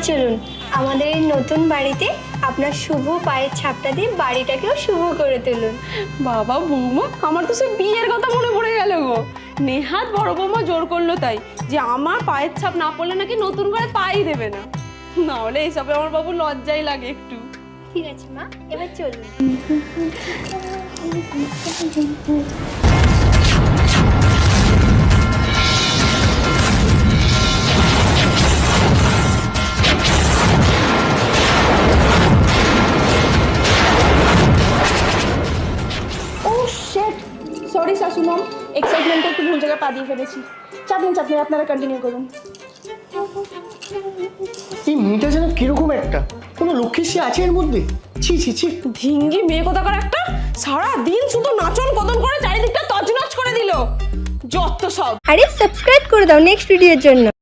চলুন আমাদের এই নতুন বাড়িতে আপনার শুভ পায়ের ছাপটা দিয়ে বাড়িটাকেও শুভ করে তুলুন। বাবা বৌমা, আমার তো সে বিয়ের কথা মনে পড়ে গেল গো। নেহাত বড় বৌমা জোর করলো তাই যে আমার পায়ের ছাপ না পড়লে নাকি নতুন করে পাই দেবে না। না হলে এইসবে আমার বাবু লজ্জাই লাগে একটু। ঠিক আছে মা, এবার চলুন। ও শিট, সরি শাশু মম, এক্সাইটমেন্টে একটু ভুল জায়গায় পা দিয়ে ফেলেছি। চাপনি চাপনি, আপনারা কন্টিনিউ করুন। এই মেয়েটা যেন কিরকম একটা, কোনো লক্ষ্মীশ্রী আছে এর মধ্যে? ছি ছি ছি। ধিঙ্গি মেয়ে কোথাকার একটা, সারা দিন শুধু নাচন কদন করে চারিদিকটা তছনছ করে দিল। যত সব। আরে সাবস্ক্রাইব করে দাও নেক্সট ভিডিওর জন্য।